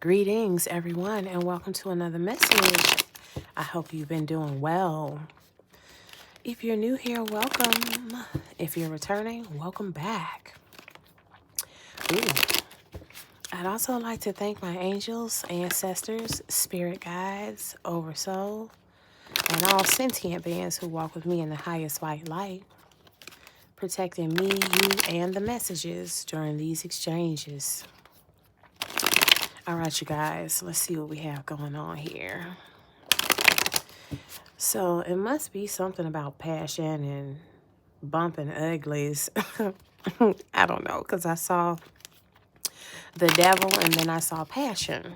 Greetings, everyone, and welcome to another message. I hope you've been doing well. If you're new here, welcome. If you're returning, welcome back. Ooh. I'd also like to thank my angels, ancestors, spirit guides, oversoul, and all sentient beings who walk with me in the highest white light, protecting me, you, and the messages during these exchanges. All right, you guys, let's see what we have going on here. So it must be something about passion and bumping uglies. I don't know, because I saw the devil and then I saw passion.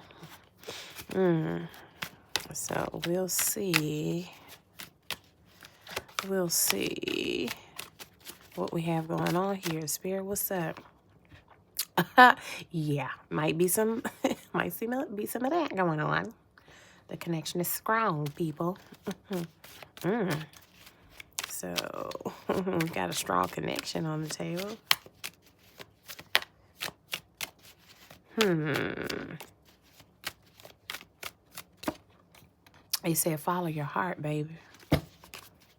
So we'll see. We'll see what we have going on here. Spirit, what's up? Yeah, might be some, be some of that going on. The connection is strong, people. So, we've got a strong connection on the table. They said, follow your heart, baby.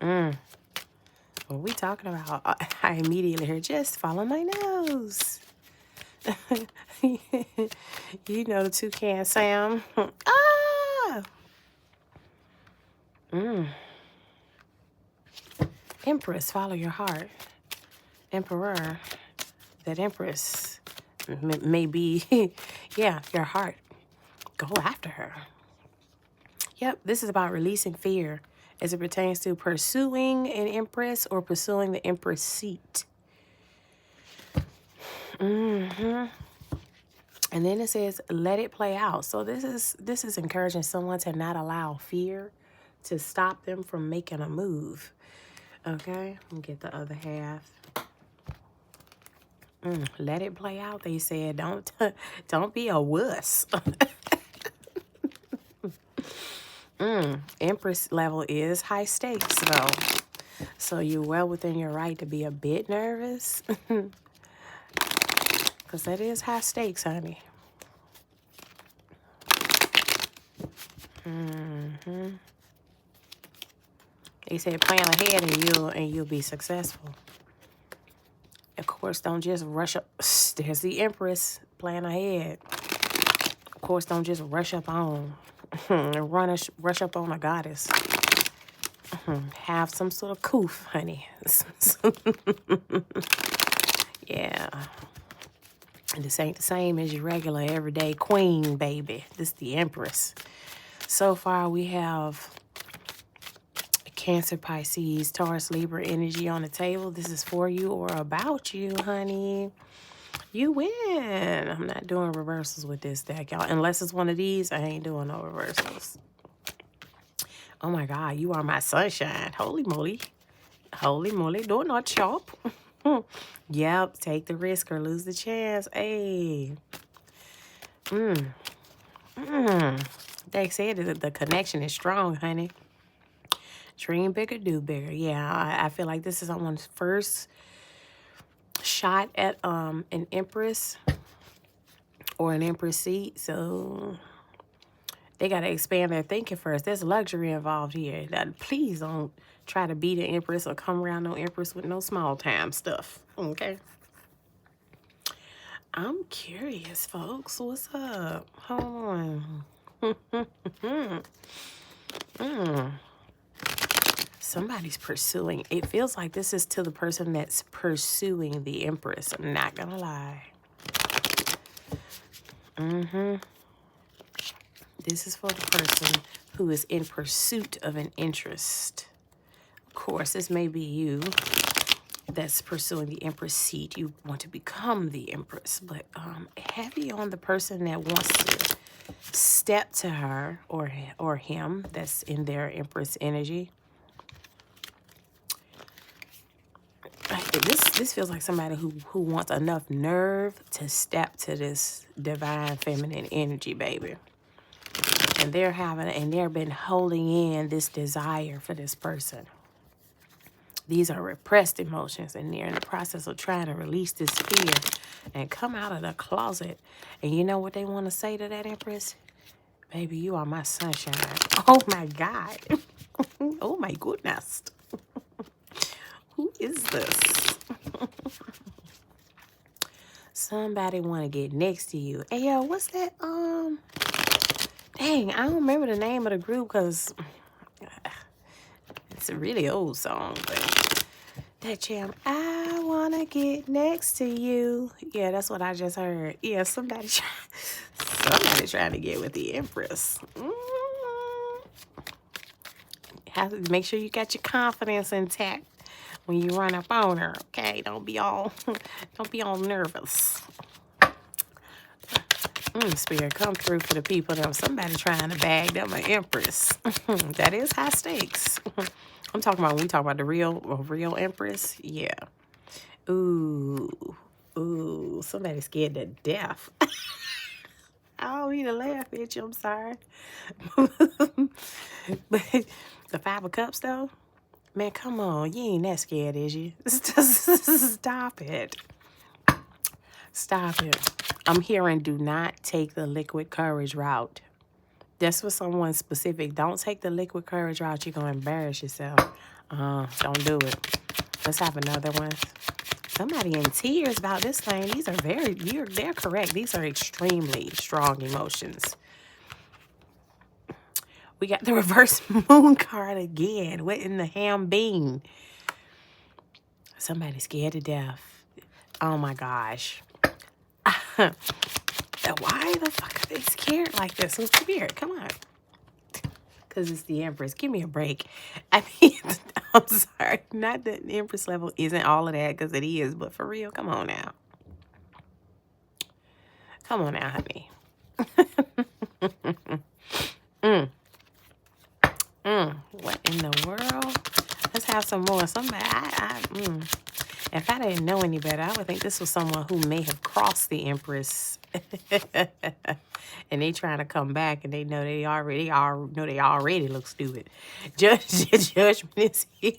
What are we talking about? I immediately heard, just follow my nose. You know the toucan Sam. Ah! Empress, follow your heart. Emperor, that empress may be, yeah, your heart. Go after her. Yep, this is about releasing fear as it pertains to pursuing an empress or pursuing the empress seat. And then it says, let it play out. So this is encouraging someone to not allow fear to stop them from making a move. Okay, let me get the other half. Let it play out. They said, don't be a wuss. Empress level is high stakes, though. So you're well within your right to be a bit nervous. Because that is high stakes, honey. They said plan ahead and you'll be successful. Of course, don't just rush up. There's the Empress. Plan ahead. Of course, don't just rush up on. Rush up on a goddess. Have some sort of coof, honey. Yeah. And this ain't the same as your regular everyday queen, baby. This is the Empress. So far, we have Cancer, Pisces, Taurus, Libra energy on the table. This is for you or about you, honey. You win. I'm not doing reversals with this deck, y'all. Unless it's one of these, I ain't doing no reversals. Oh, my God. You are my sunshine. Holy moly. Holy moly. Do not chop. Yep. Take the risk or lose the chance. Hey. They said that the connection is strong, honey. Dream bigger, do bigger. Yeah, I feel like this is someone's first shot at an empress or an empress seat. So they got to expand their thinking first. There's luxury involved here. Please don't try to be the empress or come around no empress with no small time stuff. Okay? I'm curious, folks. What's up? Hold on. Somebody's pursuing. It feels like this is to the person that's pursuing the empress. I'm not gonna lie. This is for the person who is in pursuit of an interest. Of course, this may be you that's pursuing the empress seat. You want to become the empress, but heavy on the person that wants to step to her or him that's in their empress energy. This feels like somebody who wants enough nerve to step to this divine feminine energy, baby. And they've been holding in this desire for this person. These are repressed emotions, and they're in the process of trying to release this fear and come out of the closet. And you know what they want to say to that Empress? Baby, you are my sunshine. Oh, my God. Oh, my goodness. Who is this? Somebody want to get next to you. Hey, yo, what's that? Dang, I don't remember the name of the group because it's a really old song, but that jam, I want to get next to you. Yeah, that's what I just heard. Yeah, somebody trying to get with the Empress. Have to make sure you got your confidence intact when you run up on her, okay? Don't be all nervous. Spirit, come through for the people. There was somebody trying to bag them an Empress. That is high stakes. I'm talking about when we talk about the real Empress. Yeah. Ooh, somebody scared to death. I don't mean to laugh at you. I'm sorry. But the Five of Cups, though, man, come on. You ain't that scared, is you? Stop it. Stop it. I'm hearing do not take the liquid courage route. That's for someone specific. Don't take the liquid courage route. You're going to embarrass yourself. Don't do it. Let's have another one. Somebody in tears about this thing. These are they're correct. These are extremely strong emotions. We got the reverse moon card again. What in the ham bean? Somebody scared to death. Oh my gosh. Why the fuck are they scared like this? So spirit, come on. Because it's the Empress. Give me a break. I mean, I'm sorry. Not that the Empress level isn't all of that, because it is. But for real, come on now. Come on now, honey. What in the world? Let's have some more. Somebody, if I didn't know any better, I would think this was someone who may have crossed the Empress. And they trying to come back, and they know they already look stupid. Judgment is here.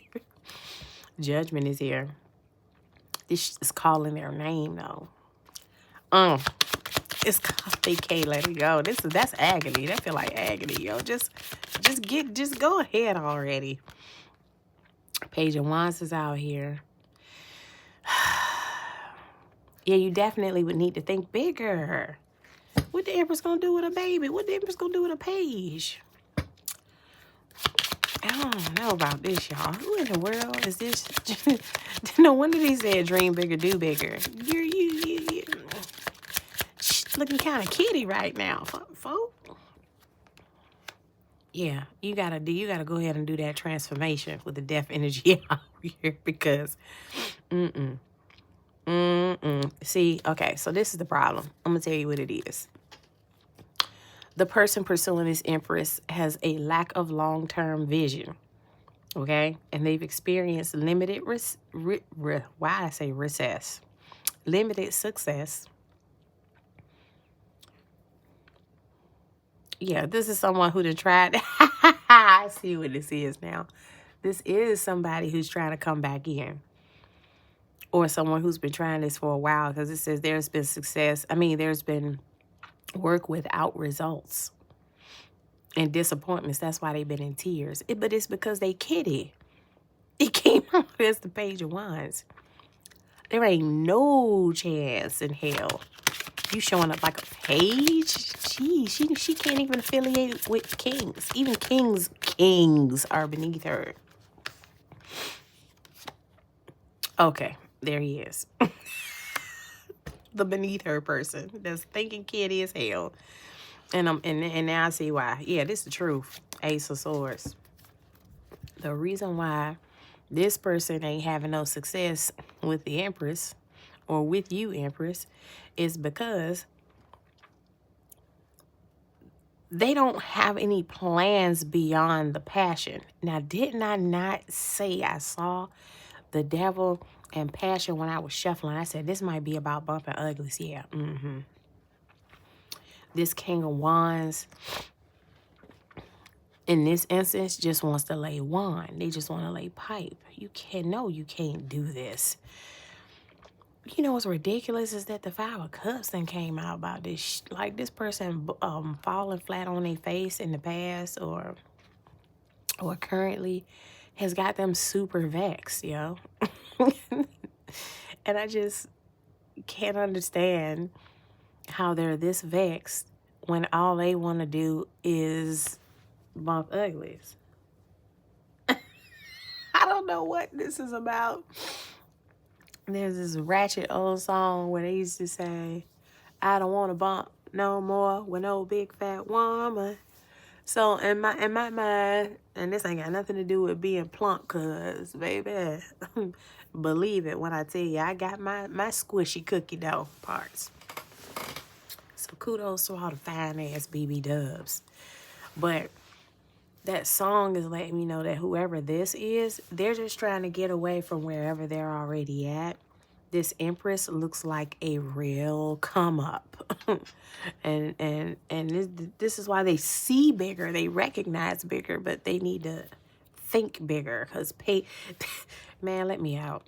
Judgment is here. This is calling their name though. It's called they can't let it go. That's agony. That feel like agony, yo. Just go ahead already. Page of Wands is out here. Yeah, you definitely would need to think bigger. What the Empress gonna do with a baby? What the Empress gonna do with a page? I don't know about this, y'all. Who in the world is this? No wonder they said dream bigger, do bigger. You're looking kind of kiddie right now, folk. Yeah, you gotta go ahead and do that transformation with the death energy out here, because See, okay, so this is the problem. I'm gonna tell you what it is. The person pursuing this Empress has a lack of long-term vision, okay? And they've experienced limited limited success. Yeah, this is someone who tried. I see what this is now. This is somebody who's trying to come back in. Or someone who's been trying this for a while, because it says there's been success. I mean, there's been work without results and disappointments. That's why they've been in tears. But it's because they kiddie. It came out as the Page of Wands. There ain't no chance in hell you showing up like a page. She can't even affiliate with kings. Even kings are beneath her. Okay, there he is. The beneath her person that's thinking kiddie as hell. And now I see why. Yeah, this is the truth. Ace of Swords. The reason why this person ain't having no success with the Empress, or with you, Empress, is because they don't have any plans beyond the passion. Now, didn't I not say I saw the devil and passion when I was shuffling? I said, this might be about bumping uglies. Yeah. This King of Wands, in this instance, just wants to lay wine. They just want to lay pipe. You can't do this. You know what's ridiculous is that the Five of Cups then came out about this. Like this person falling flat on their face in the past or currently has got them super vexed, yo. And I just can't understand how they're this vexed when all they want to do is bump uglies. I don't know what this is about. There's this ratchet old song where they used to say, I don't want to bump no more with no big fat woman. So in my mind, and this ain't got nothing to do with being plump, cause baby, believe it when I tell you, I got my squishy cookie dough parts. So kudos to all the fine ass BB dubs. But that song is letting me know that whoever this is, they're just trying to get away from wherever they're already at. This Empress looks like a real come up. and this is why they see bigger, they recognize bigger, but they need to think bigger. Because man, let me out.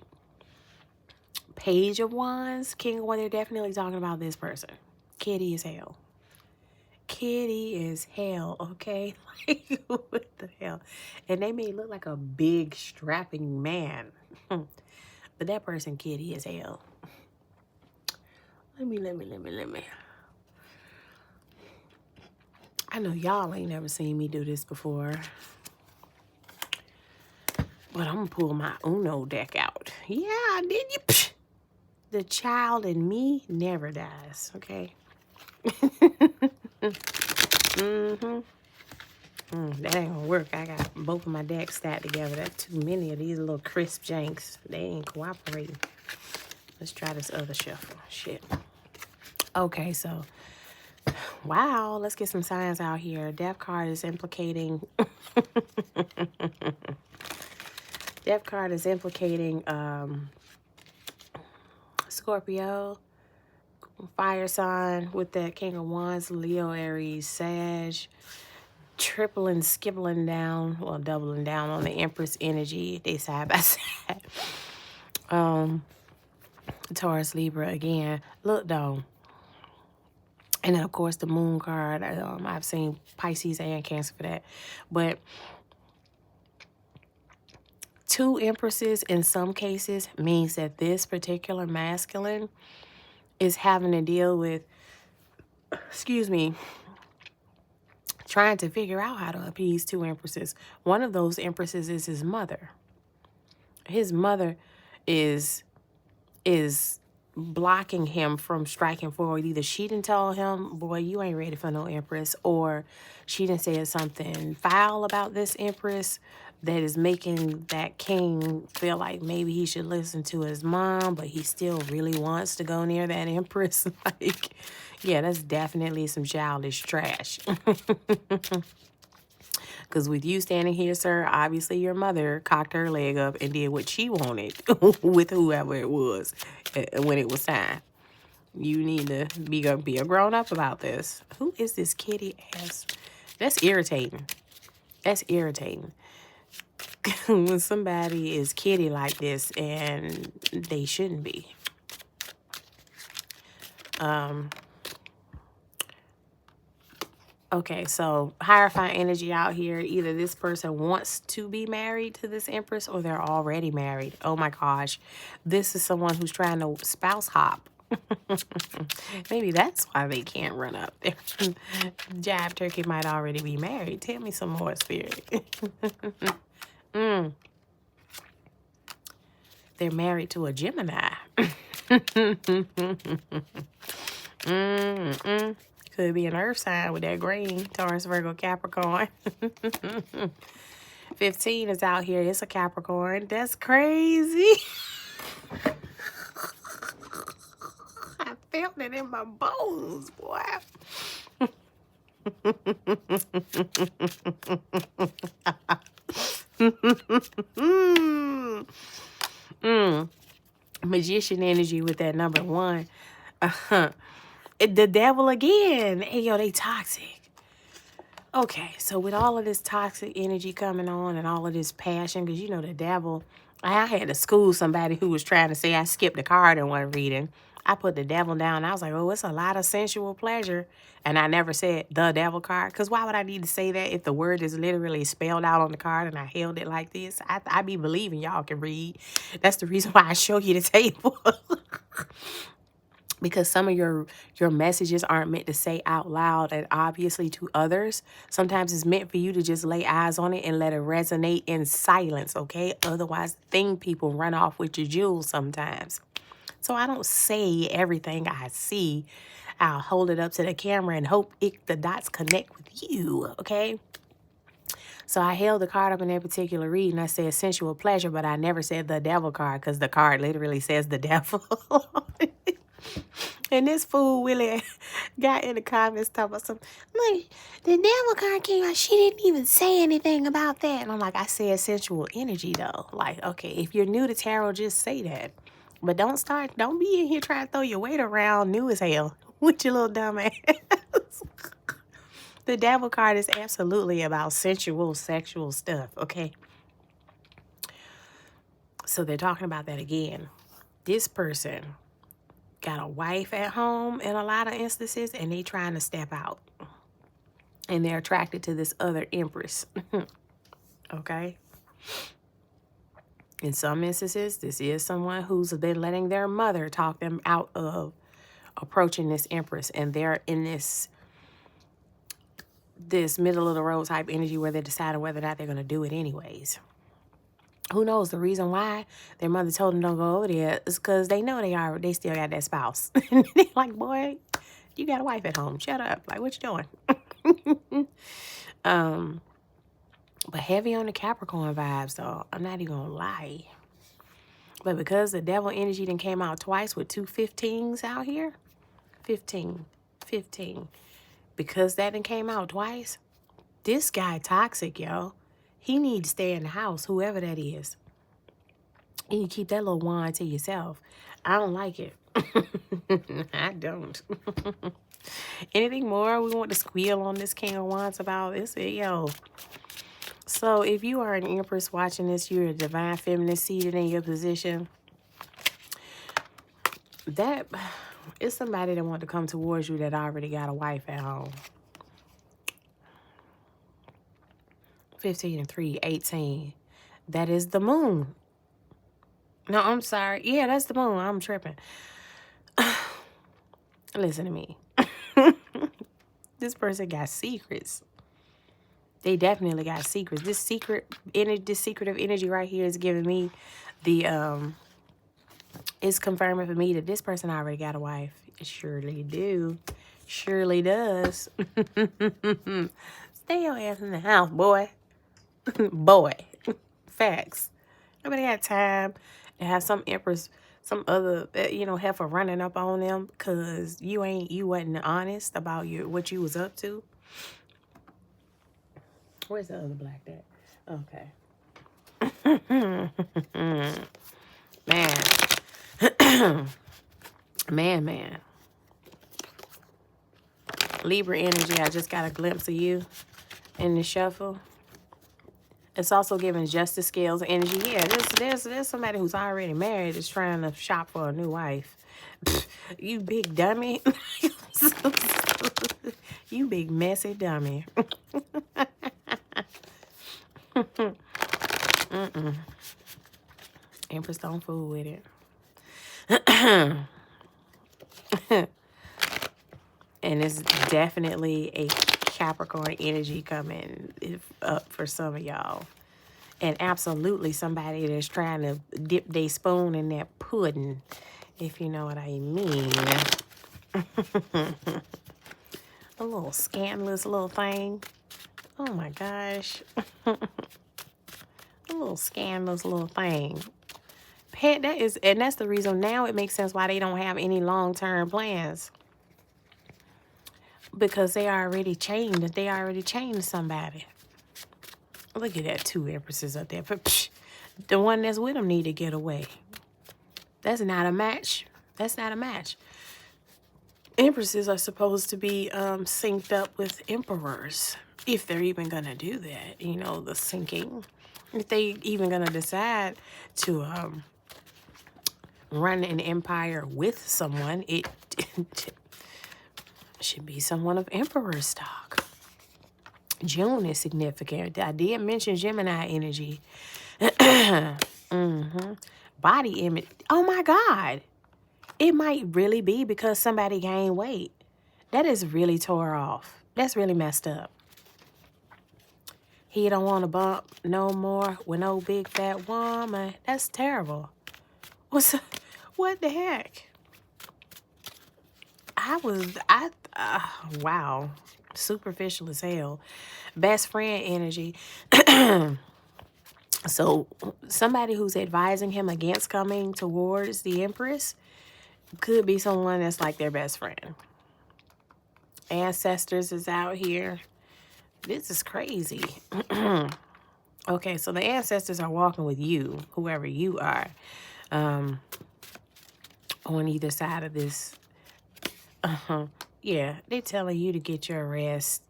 Page of Wands, King of Wands, they're definitely talking about this person. Kitty as hell. Kitty is hell, okay? Like, what the hell? And they may look like a big, strapping man. But that person kitty as hell. Let me. I know y'all ain't never seen me do this before. But I'm gonna pull my Uno deck out. Yeah, did you? Psh. The child in me never dies, okay? That ain't gonna work. I got both of my decks stacked together. That's too many of these little crisp janks. They ain't cooperating. Let's try this other shuffle. Shit. Okay, so wow, let's get some signs out here. Death card is implicating Death card is implicating Scorpio, fire sign with that King of Wands, Leo, Aries, Sag. Tripling, skipping down, well, doubling down on the Empress energy. They side by side. Taurus, Libra again. Look though. And then of course the Moon card. I've seen Pisces and Cancer for that. But 2 Empresses in some cases means that this particular masculine is having to deal with, trying to figure out how to appease 2 Empresses. One of those Empresses is his mother. His mother is blocking him from striking forward. Either she didn't tell him, boy, you ain't ready for no Empress, or she didn't say something foul about this Empress that is making that king feel like maybe he should listen to his mom, but he still really wants to go near that Empress. Like, yeah, that's definitely some childish trash. Because with you standing here, sir, obviously your mother cocked her leg up and did what she wanted with whoever it was when it was time. You need to be a grown-up about this. Who is this kitty ass? That's irritating. That's irritating. When somebody is kitty like this and they shouldn't be. Okay, so Hierophant energy out here. Either this person wants to be married to this Empress or they're already married. Oh my gosh. This is someone who's trying to spouse hop. Maybe that's why they can't run up there. Jive Turkey might already be married. Tell me some more, Spirit. They're married to a Gemini. Could be an earth sign with that green. Taurus, Virgo, Capricorn. 15 is out here. It's a Capricorn. That's crazy. I felt it in my bones, boy. Magician energy with that number 1. The devil again. Hey, yo, they toxic. Okay, so with all of this toxic energy coming on and all of this passion, because you know the devil, I had to school somebody who was trying to say I skipped a card in one reading. I put the devil down. I was like, oh, it's a lot of sensual pleasure. And I never said the devil card. Because why would I need to say that if the word is literally spelled out on the card and I held it like this? I be believing y'all can read. That's the reason why I show you the table. Because some of your messages aren't meant to say out loud and obviously to others. Sometimes it's meant for you to just lay eyes on it and let it resonate in silence, okay? Otherwise, people run off with your jewels sometimes. So I don't say everything I see. I'll hold it up to the camera and hope the dots connect with you, okay? So I held the card up in that particular reading. I said sensual pleasure, but I never said the devil card because the card literally says the devil. And this fool really got in the comments talking about something. Like, the devil card came out. She didn't even say anything about that. And I'm like, I said sensual energy, though. Like, okay, if you're new to tarot, just say that. But don't be in here trying to throw your weight around new as hell with your little dumb ass. The devil card is absolutely about sensual, sexual stuff, okay? So they're talking about that again. This person got a wife at home in a lot of instances, and they trying to step out. And they're attracted to this other empress. Okay? In some instances, this is someone who's been letting their mother talk them out of approaching this empress. And they're in this middle of the road type energy where they're deciding whether or not they're going to do it anyways. Who knows? The reason why their mother told them don't go over there is because they know they still got that spouse. And they're like, boy, you got a wife at home. Shut up. Like, what you doing? But heavy on the Capricorn vibes, though. I'm not even gonna lie. But because the devil energy then came out twice with 2 15s out here, 15. Because that then came out twice, this guy toxic, yo. He needs to stay in the house, whoever that is. And you keep that little wand to yourself. I don't like it. I don't. Anything more we want to squeal on this King of Wands about? It's yo. So if you are an empress watching this, you're a divine feminine seated in your position. That is somebody that want to come towards you that already got a wife at home. 15 and 3, 18. That is the moon. No, I'm sorry. Yeah, that's the moon. I'm tripping. Listen to me. This person got secrets. They definitely got secrets. This secretive energy right here is giving me it's confirming for me that this person already got a wife. It surely do. Surely does. Stay your ass in the house, boy. Boy. Facts. Nobody got time to have some empress, some other, heifer running up on them because you wasn't honest about what you was up to. Where's the other black dad? Okay. Man. Libra energy, I just got a glimpse of you in the shuffle. It's also giving justice scales energy. Yeah, there's somebody who's already married is trying to shop for a new wife. You big dummy. You big messy dummy. Empress, don't fool with it. And it's definitely a Capricorn energy coming up for some of y'all. And absolutely somebody that's trying to dip their spoon in that pudding, if you know what I mean. A little scandalous little thing. Oh my gosh. A little scandalous little thing. And that's the reason now it makes sense why they don't have any long-term plans. Because they already chained. They already chained somebody. Look at that 2 empresses up there. The one that's with them need to get away. That's not a match. That's not a match. Empresses are supposed to be synced up with emperors, if they're even going to do that, you know, the syncing. If they even going to decide to run an empire with someone, it should be someone of emperor stock. June is significant. I did mention Gemini energy. Body image. Oh my God. It might really be because somebody gained weight. That is really tore off. That's really messed up. He don't want to bump no more with no big fat woman. That's terrible. What the heck? Wow. Superficial as hell. Best friend energy. So somebody who's advising him against coming towards the Empress could be someone that's like their best friend. Ancestors is out here. This is crazy. Okay, so the ancestors are walking with you, whoever you are, on either side of this. Yeah, they're telling you to get your rest.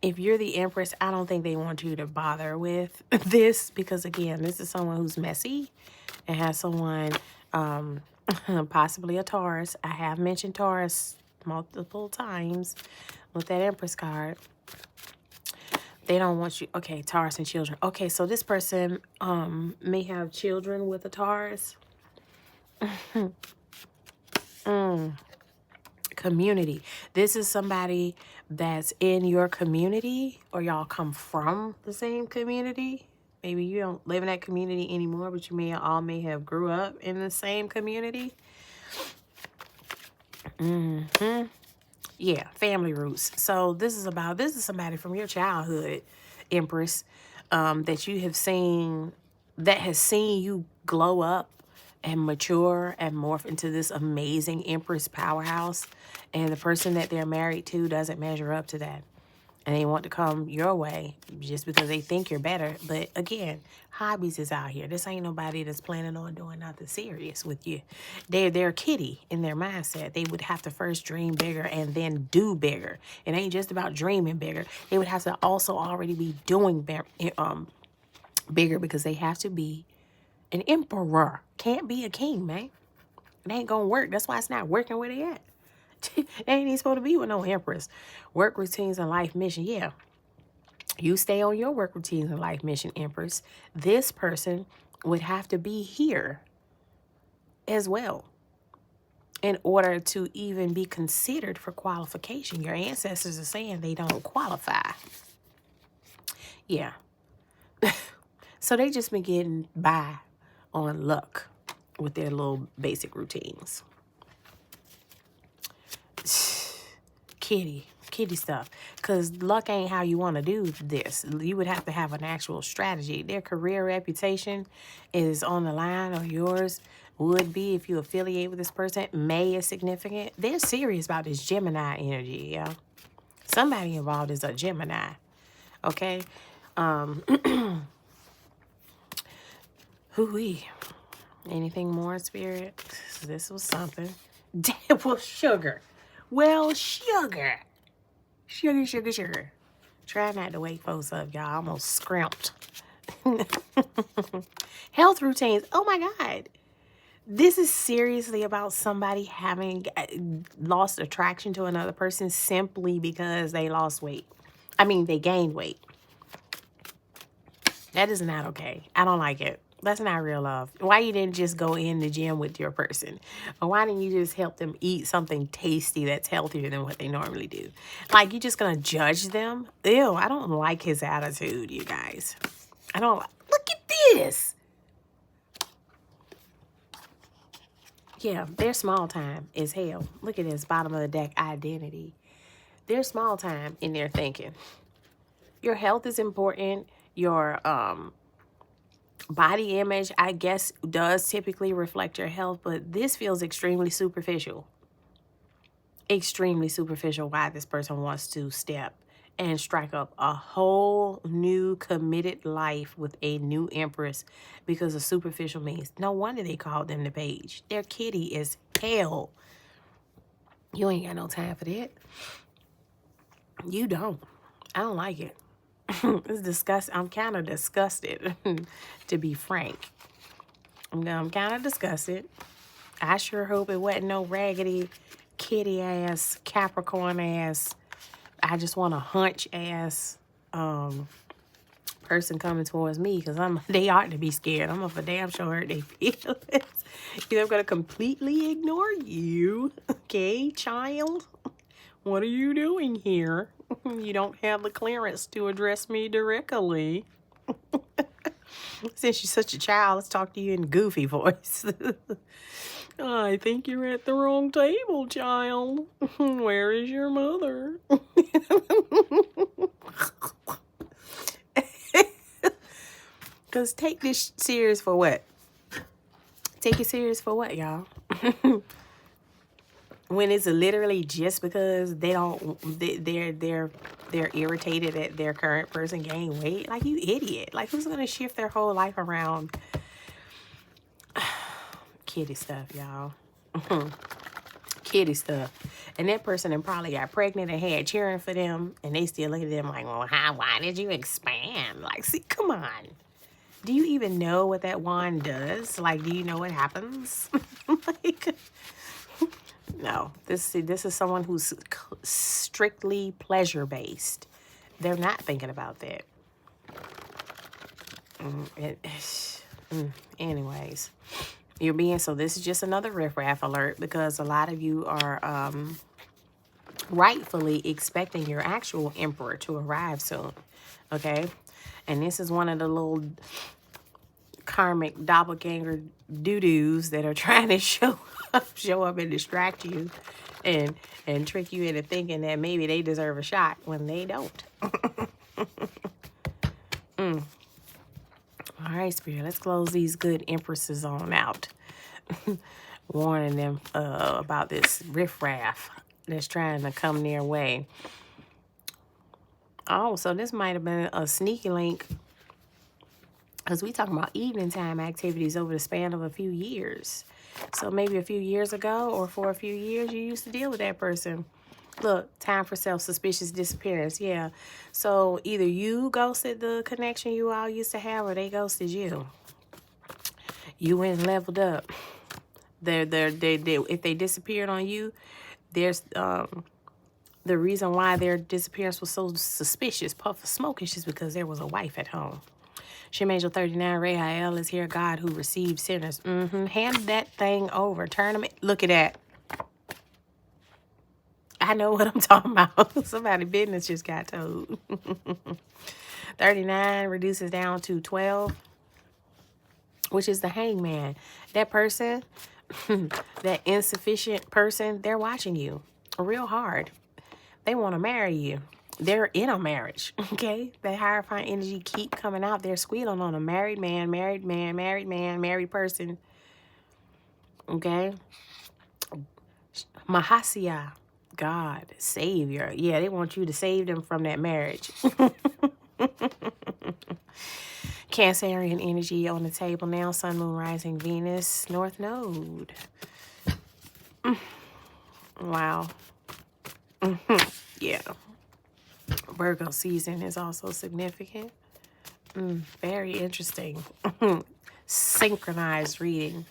If you're the Empress, I don't think they want you to bother with this because, again, this is someone who's messy and has someone, possibly a Taurus. I have mentioned Taurus multiple times with that Empress card. They don't want you. Okay, Taurus and children. Okay, so this person may have children with a Taurus. Community. This is somebody that's in your community, or y'all come from the same community. Maybe you don't live in that community anymore, but you may have grew up in the same community. Yeah, family roots. So this is somebody from your childhood, Empress, that you have seen, that has seen you glow up and mature and morph into this amazing Empress powerhouse. And the person that they're married to doesn't measure up to that. And they want to come your way just because they think you're better. But again, hobbies is out here. This ain't nobody that's planning on doing nothing serious with you. They're a kitty in their mindset. They would have to first dream bigger and then do bigger. It ain't just about dreaming bigger. They would have to also already be doing bigger because they have to be an emperor. Can't be a king, man. It ain't gonna work. That's why it's not working where they at. They ain't even supposed to be with no Empress. Work routines and life mission. Yeah. You stay on your work routines and life mission, Empress. This person would have to be here as well in order to even be considered for qualification. Your ancestors are saying they don't qualify. Yeah. So they just been getting by on luck with their little basic routines. Kitty stuff. Because luck ain't how you want to do this. You would have to have an actual strategy. Their career reputation is on the line, or yours would be if you affiliate with this person. May is significant. They're serious about this Gemini energy, yeah. Somebody involved is a Gemini. Okay? Hoo-wee. Anything more, Spirit? This was something. Well, sugar. Well, sugar. Sugar. Try not to wake folks up, y'all. I almost scrimped. Health routines. Oh, my God. This is seriously about somebody having lost attraction to another person simply because they lost weight. I mean, they gained weight. That is not okay. I don't like it. That's not real love. Why you didn't just go in the gym with your person? Or why didn't you just help them eat something tasty that's healthier than what they normally do? Like, you're just going to judge them? Ew, I don't like his attitude, you guys. I don't. Look at this. Yeah, their small time is hell. Look at this bottom of the deck identity. Their small time in their thinking. Your health is important. Your body image, I guess, does typically reflect your health, but this feels extremely superficial. Extremely superficial why this person wants to step and strike up a whole new committed life with a new Empress because of superficial means. No wonder they called them the page. Their kitty is tell. You ain't got no time for that. You don't. I don't like it. It's disgusting. I'm kind of disgusted, to be frank. I'm kind of disgusted. I sure hope it wasn't no raggedy, kitty ass, Capricorn ass, I just want a hunch ass person coming towards me, because they ought to be scared. I'm for damn sure hurt they feel. I'm gonna completely ignore you. Okay, child. What are you doing here? You don't have the clearance to address me directly. Since you're such a child, let's talk to you in goofy voice. I think you're at the wrong table, child. Where is your mother? Because take this serious for what? Take it serious for what, y'all? When it's literally just because they're irritated at their current person gaining weight. Like, you idiot. Like, who's gonna shift their whole life around? Kitty stuff, y'all. Kitty stuff. And that person then probably got pregnant and had cheering for them, and they still look at them like, well, why did you expand? Like, see, come on. Do you even know what that wand does? Like, do you know what happens? Like, no, this is someone who's strictly pleasure-based. They're not thinking about that. Anyways, you're being, so this is just another riffraff alert, because a lot of you are rightfully expecting your actual emperor to arrive soon. Okay? And this is one of the little karmic doppelganger doo-doos that are trying to show up and distract you and trick you into thinking that maybe they deserve a shot when they don't. All right, Spirit, let's close these good empresses on out. Warning them about this riffraff that's trying to come their way. Oh, so this might have been a sneaky link, because we talking about evening time activities over the span of a few years. So maybe a few years ago, or for a few years, you used to deal with that person. Look, time for self-suspicious disappearance. Yeah. So either you ghosted the connection you all used to have, or they ghosted you. You went and leveled up. If they disappeared on you, there's the reason why their disappearance was so suspicious, puff of smoke, is just because there was a wife at home. Shem Angel 39, Rahael is here, God who receives sinners. Hand that thing over. Turn them. Look at that. I know what I'm talking about. Somebody's business just got told. 39 reduces down to 12, which is the hangman. That person, that insufficient person, they're watching you real hard. They want to marry you. They're in a marriage, okay? That Hierophant energy keep coming out. They're squealing on a married man, married man, married man, married person, okay? Mahasya, God, Savior. Yeah, they want you to save them from that marriage. Cancerian energy on the table now. Sun, Moon, Rising, Venus, North Node. Wow. Yeah. Virgo season is also significant. Very interesting. Synchronized reading.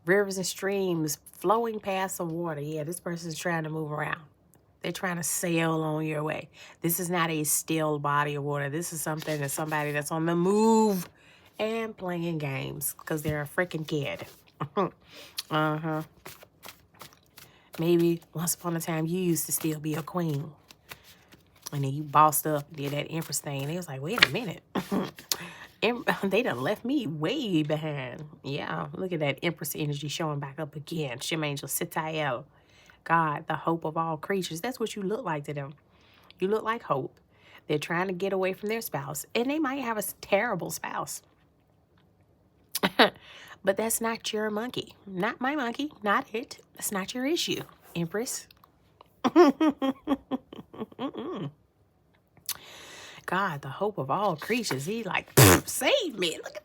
Rivers and streams flowing past the water. Yeah, this person's trying to move around. They're trying to sail on your way. This is not a still body of water. This is something that somebody that's on the move and playing games because they're a freaking kid. Maybe once upon a time you used to still be a queen. And then you bossed up, did that Empress thing. And it was like, wait a minute. They done left me way behind. Yeah, look at that Empress energy showing back up again. Shem Angel Sitael. God, the hope of all creatures. That's what you look like to them. You look like hope. They're trying to get away from their spouse. And they might have a terrible spouse. But that's not your monkey. Not my monkey. Not it. That's not your issue, Empress. God, the hope of all creatures. He like, save me. Look at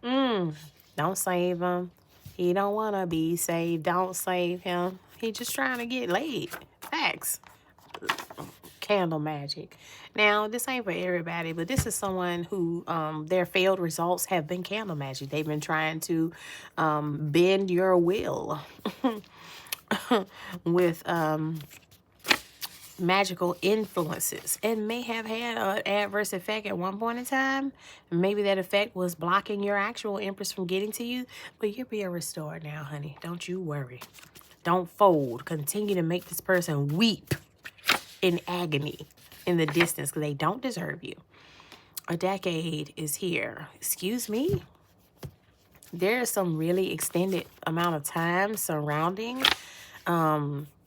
that. Don't save him. He don't want to be saved. Don't save him. He just trying to get laid. Facts. Candle magic. Now, this ain't for everybody, but this is someone who their failed results have been candle magic. They've been trying to bend your will with magical influences and may have had an adverse effect at one point in time. Maybe that effect was blocking your actual empress from getting to you, but you're being restored now, honey. Don't you worry. Don't fold. Continue to make this person weep in agony in the distance because they don't deserve you. A decade is here. Excuse me? There is some really extended amount of time surrounding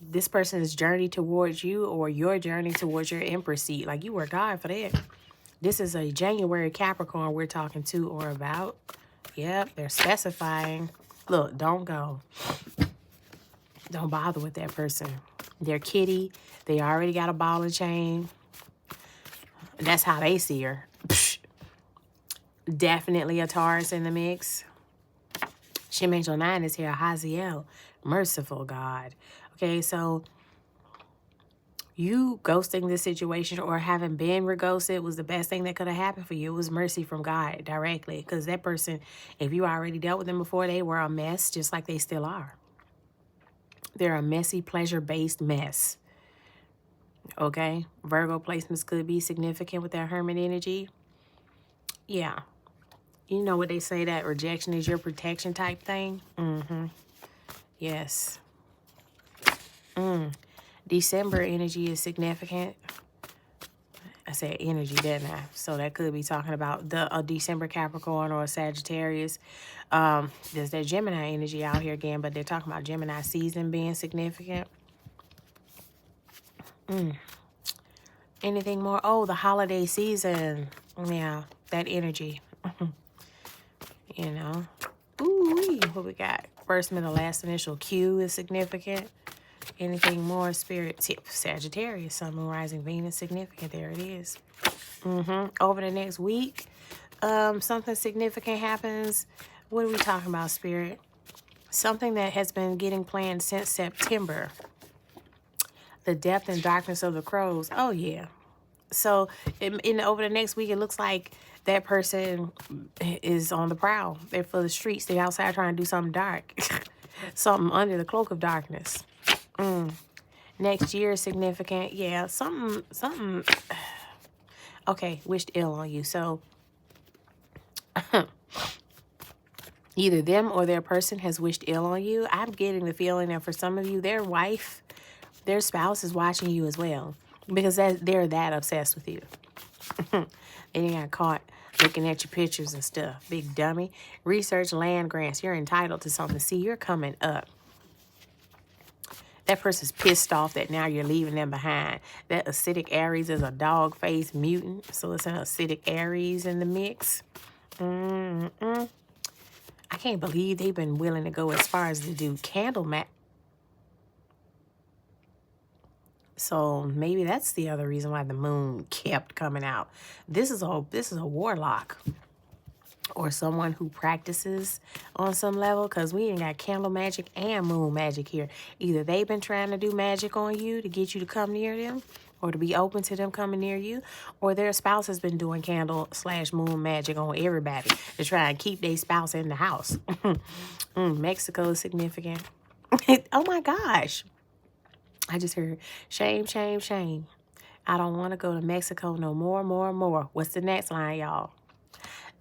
this person's journey towards you or your journey towards your empress seat. Like, you worked hard for that. This is a January Capricorn we're talking to or about. Yep, they're specifying. Look, don't go. Don't bother with that person. They're kitty. They already got a ball and chain. That's how they see her. Psh. Definitely a Taurus in the mix. Shim Angel 9 is here. Haziel. Merciful God. Okay, so you ghosting this situation or having been ghosted was the best thing that could have happened for you. It was mercy from God directly. Because that person, if you already dealt with them before, they were a mess, just like they still are. They're a messy, pleasure-based mess. Okay? Virgo placements could be significant with that hermit energy. Yeah. You know what they say, that rejection is your protection type thing? Mm-hmm. Yes. December energy is significant. I said energy, didn't I? So that could be talking about a December Capricorn or a Sagittarius. There's that Gemini energy out here again, but they're talking about Gemini season being significant. Anything more? Oh, the holiday season. Yeah, that energy. You know. Ooh, what we got? First, middle, last initial Q is significant. Anything more? Spirit tip. Sagittarius, Sun, Moon, Rising, Venus, significant. There it is. Over the next week, something significant happens. What are we talking about, Spirit? Something that has been getting planned since September. The depth and darkness of the crows. Oh, yeah. So, over the next week, it looks like that person is on the prowl. They're for the streets. They're outside trying to do something dark. Something under the cloak of darkness. Next year is significant. Yeah, something. Okay, wished ill on you. So, either them or their person has wished ill on you. I'm getting the feeling that for some of you, their wife, their spouse is watching you as well. Because they're that obsessed with you. They got caught looking at your pictures and stuff. Big dummy. Research land grants. You're entitled to something. See, you're coming up. That person's pissed off that now you're leaving them behind. That acidic Aries is a dog-faced mutant. So it's an acidic Aries in the mix. I can't believe they've been willing to go as far as to do candle mat. So maybe that's the other reason why the moon kept coming out. This is a warlock or someone who practices on some level, because we ain't got candle magic and moon magic here. Either they've been trying to do magic on you to get you to come near them or to be open to them coming near you, or their spouse has been doing candle/moon magic on everybody to try and keep their spouse in the house. Mexico is significant. Oh my gosh. I just heard, shame, shame, shame. I don't want to go to Mexico no more. What's the next line, y'all?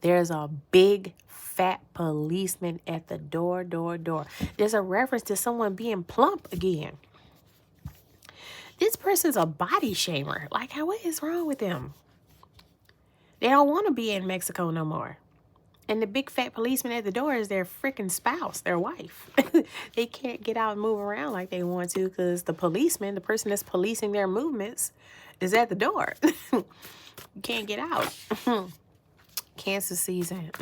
There's a big fat policeman at the door. There's a reference to someone being plump again. This person's a body shamer. Like, what is wrong with them? They don't want to be in Mexico no more. And the big fat policeman at the door is their freaking spouse, their wife. They can't get out and move around like they want to because the policeman, the person that's policing their movements, is at the door. You can't get out. Cancer season.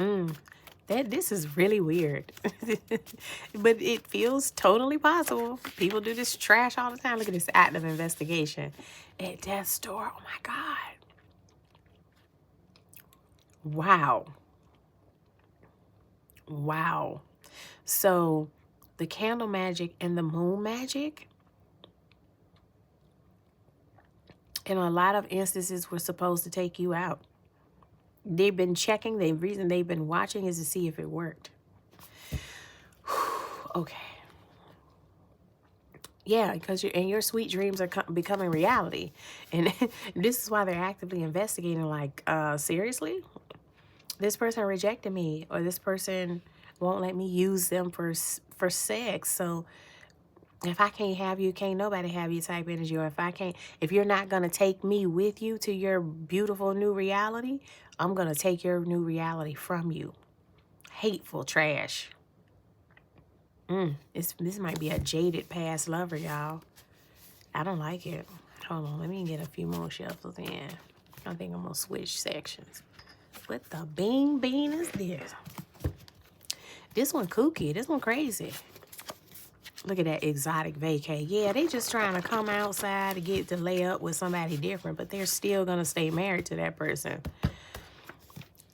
This is really weird. But it feels totally possible. People do this trash all the time. Look at this active investigation at death's door. Oh my God. Wow. Wow. So the candle magic and the moon magic, in a lot of instances, were supposed to take you out. They've been checking. The reason they've been watching is to see if it worked. Okay. Yeah, because your sweet dreams are becoming reality. And this is why they're actively investigating, like, seriously? This person rejected me, or this person won't let me use them for sex. So if I can't have you, can't nobody have you type energy. Or if you're not going to take me with you to your beautiful new reality, I'm going to take your new reality from you. Hateful trash. This might be a jaded past lover, y'all. I don't like it. Hold on, let me get a few more shuffles in. I think I'm going to switch sections. What the bean is this? This one kooky. This one crazy. Look at that exotic vacay. Yeah, they just trying to come outside to get to lay up with somebody different, but they're still going to stay married to that person.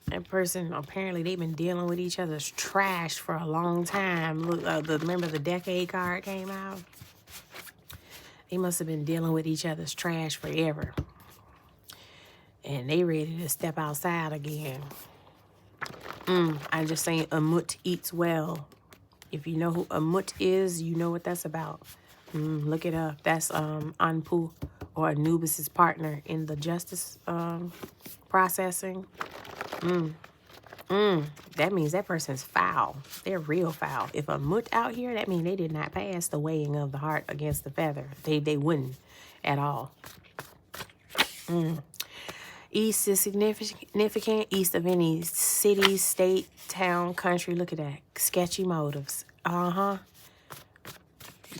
That person, apparently, they've been dealing with each other's trash for a long time. Look, remember the decade card came out? They must have been dealing with each other's trash forever. And they ready to step outside again. I just saying Amut eats well. If you know who Amut is, you know what that's about. Look it up. That's Anpu, or Anubis's partner in the justice processing. That means that person's foul. They're real foul. If Amut out here, that means they did not pass the weighing of the heart against the feather. They wouldn't at all. East is significant. East of any city, state, town, country. Look at that. Sketchy motives. They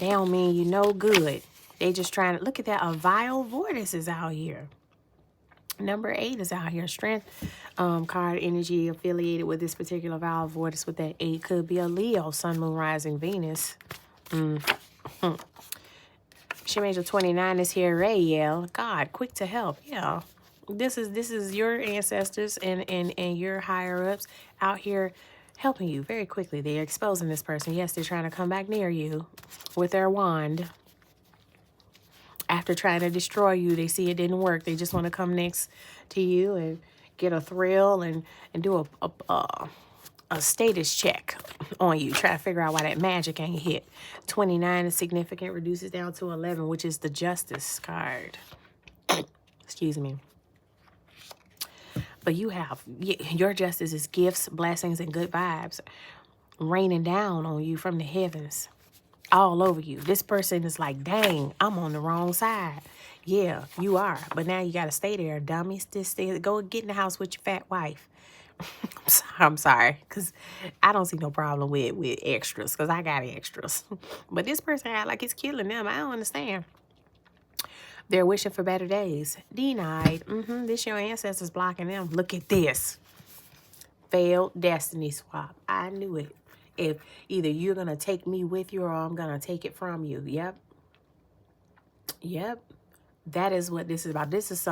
don't mean you no good. They just trying to... Look at that. A vile vortex is out here. Number 8 is out here. Strength card energy affiliated with this particular vile vortex with that 8 could be a Leo, Sun, Moon, Rising, Venus. She Angel 29 is here. Rael. God, quick to help. Yeah. This is your ancestors and your higher ups out here helping you very quickly. They're exposing this person. Yes, they're trying to come back near you with their wand. After trying to destroy you, they see it didn't work. They just want to come next to you and get a thrill and do a status check on you. Try to figure out why that magic ain't hit. 29 is significant, reduces down to 11, which is the Justice card. Excuse me. But you have, your justice is gifts, blessings, and good vibes raining down on you from the heavens, all over you. This person is like, dang, I'm on the wrong side. Yeah, you are. But now you got to stay there, dummies. Just stay, go get in the house with your fat wife. I'm sorry, because I don't see no problem with extras, because I got extras. But this person act like it's killing them. I don't understand. They're wishing for better days. Denied. This your ancestors blocking them. Look at this. Failed destiny swap. I knew it. If either you're going to take me with you or I'm going to take it from you. Yep. That is what this is about. This is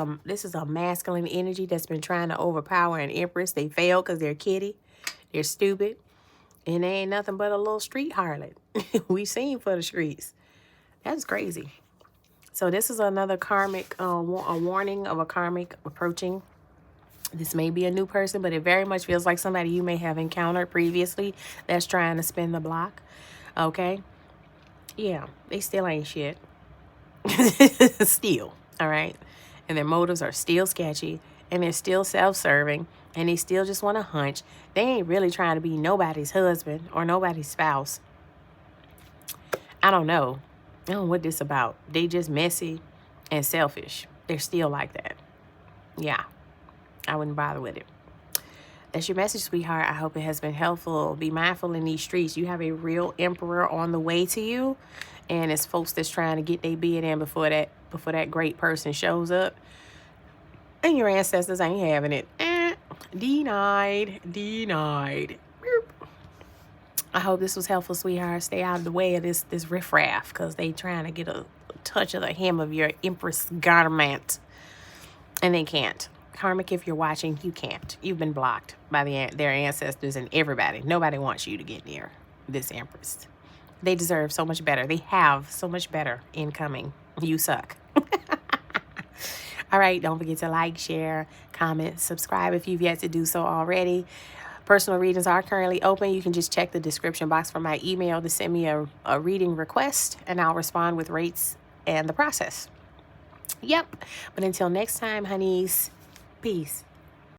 a masculine energy that's been trying to overpower an empress. They failed because they're kitty. They're stupid. And they ain't nothing but a little street harlot. We seen for the streets. That's crazy. So this is another karmic, a warning of a karmic approaching. This may be a new person, but it very much feels like somebody you may have encountered previously that's trying to spin the block. Okay? Yeah, they still ain't shit. Still, all right? And their motives are still sketchy, and they're still self-serving, and they still just want to hunch. They ain't really trying to be nobody's husband or nobody's spouse. I don't know. I don't know what this about. They just messy and selfish. They're still like that. Yeah. I wouldn't bother with it. That's your message, sweetheart. I hope it has been helpful. Be mindful in these streets. You have a real emperor on the way to you. And it's folks that's trying to get their bid in before that great person shows up. And your ancestors ain't having it. Denied. I hope this was helpful, sweetheart. Stay out of the way of this riffraff, because they trying to get a touch of the hem of your empress garment. And they can't. Karmic, if you're watching, you can't. You've been blocked by their ancestors and everybody. Nobody wants you to get near this Empress. They deserve so much better. They have so much better incoming. You suck. All right, don't forget to like, share, comment, subscribe if you've yet to do so already. Personal readings are currently open. You can just check the description box for my email to send me a reading request, and I'll respond with rates and the process. Yep. But until next time, honeys, peace.